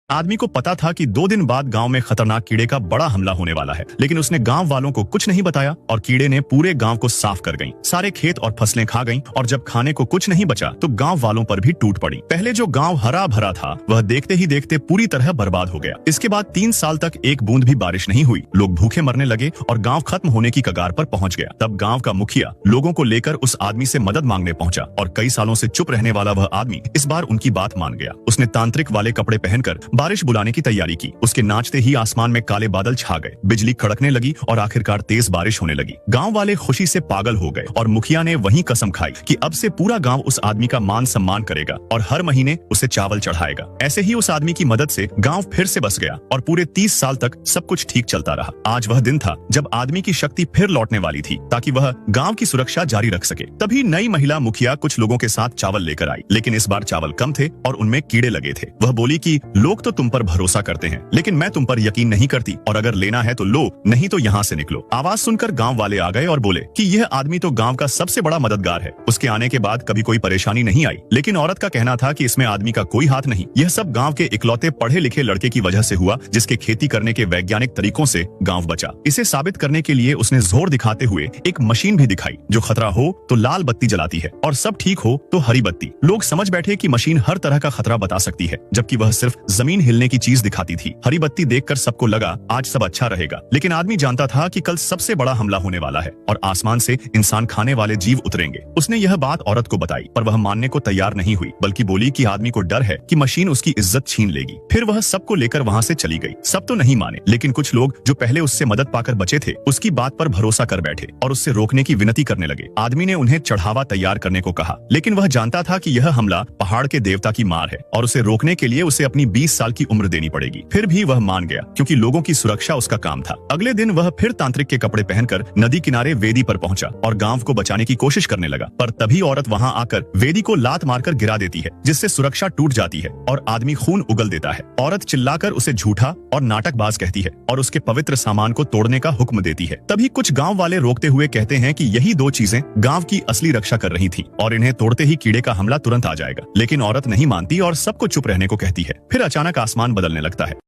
आदमी को पता था कि 2 दिन बाद गांव में खतरनाक कीड़े का बड़ा हमला होने वाला है, लेकिन उसने गांव वालों को कुछ नहीं बताया और कीड़े ने पूरे गांव को साफ कर गई। सारे खेत और फसलें खा गईं और जब खाने को कुछ नहीं बचा तो गांव वालों पर भी टूट पड़ी। पहले जो गांव हरा भरा था वह देखते ही देखते पूरी तरह बर्बाद हो गया। इसके बाद 3 साल तक एक बूंद भी बारिश नहीं हुई। लोग भूखे मरने लगे और गाँव खत्म होने की कगार पर पहुंच गया। तब गाँव का मुखिया लोगों को लेकर उस आदमी से मदद मांगने पहुंचा और कई सालों से चुप रहने वाला वह आदमी इस बार उनकी बात मान गया। उसने तांत्रिक वाले कपड़े पहनकर बारिश बुलाने की तैयारी की। उसके नाचते ही आसमान में काले बादल छा गए, बिजली कड़कने लगी और आखिरकार तेज बारिश होने लगी। गांव वाले खुशी से पागल हो गए और मुखिया ने वहीं कसम खाई कि अब से पूरा गांव उस आदमी का मान सम्मान करेगा और हर महीने उसे चावल चढ़ाएगा। ऐसे ही उस आदमी की मदद से गांव फिर से बस गया और पूरे 30 साल तक सब कुछ ठीक चलता रहा। आज वह दिन था जब आदमी की शक्ति फिर लौटने वाली थी ताकि वह गांव की सुरक्षा जारी रख सके। तभी नई महिला मुखिया कुछ लोगों के साथ चावल लेकर आई, लेकिन इस बार चावल कम थे और उनमें कीड़े लगे थे। वह बोली कि लोग तो तुम पर भरोसा करते हैं, लेकिन मैं तुम पर यकीन नहीं करती और अगर लेना है तो लो, नहीं तो यहाँ से निकलो। आवाज सुनकर गांव वाले आ गए और बोले कि यह आदमी तो गांव का सबसे बड़ा मददगार है। उसके आने के बाद कभी कोई परेशानी नहीं आई। लेकिन औरत का कहना था कि इसमें आदमी का कोई हाथ नहीं। यह सब गांव के इकलौते पढ़े लिखे लड़के की वजह से हुआ, जिसके खेती करने के वैज्ञानिक तरीकों से गांव बचा। इसे साबित करने के लिए उसने जोर दिखाते हुए एक मशीन भी दिखाई जो खतरा हो तो लाल बत्ती जलाती है और सब ठीक हो तो हरी बत्ती। लोग समझ बैठे कि मशीन हर तरह का खतरा बता सकती है, जबकि वह सिर्फ जमीन हिलने की चीज दिखाती थी। हरी बत्ती देखकर सबको लगा आज सब अच्छा रहेगा, लेकिन आदमी जानता था कि कल सबसे बड़ा हमला होने वाला है और आसमान से इंसान खाने वाले जीव उतरेंगे। उसने यह बात औरत को बताई, पर वह मानने को तैयार नहीं हुई, बल्कि बोली कि आदमी को डर है कि मशीन उसकी इज्जत छीन लेगी। फिर वह सबको लेकर वहां से चली गई। सब तो नहीं माने, लेकिन कुछ लोग जो पहले उससे मदद पाकर बचे थे उसकी बात पर भरोसा कर बैठे और उससे रोकने की विनती करने लगे। आदमी ने उन्हें चढ़ावा तैयार करने को कहा, लेकिन वह जानता था कि यह हमला पहाड़ के देवता की मार है और उसे रोकने के लिए उसे अपनी 20 साल की उम्र देनी पड़ेगी। फिर भी वह मान गया क्योंकि लोगों की सुरक्षा उसका काम था। अगले दिन वह फिर तांत्रिक के कपड़े पहनकर नदी किनारे वेदी पर पहुंचा और गांव को बचाने की कोशिश करने लगा। पर तभी औरत वहां आकर वेदी को लात मारकर गिरा देती है, जिससे सुरक्षा टूट जाती है और आदमी खून उगल देता है। औरत चिल्लाकर उसे झूठा और नाटकबाज कहती है और उसके पवित्र सामान को तोड़ने का हुक्म देती है। तभी कुछ गांव वाले रोकते हुए कहते हैं कि यही 2 चीजें गांव की असली रक्षा कर रही थी और इन्हें तोड़ते ही कीड़े का हमला तुरंत आ जाएगा। लेकिन औरत नहीं मानती और सबको चुप रहने को कहती है। फिर अचानक आसमान बदलने लगता है।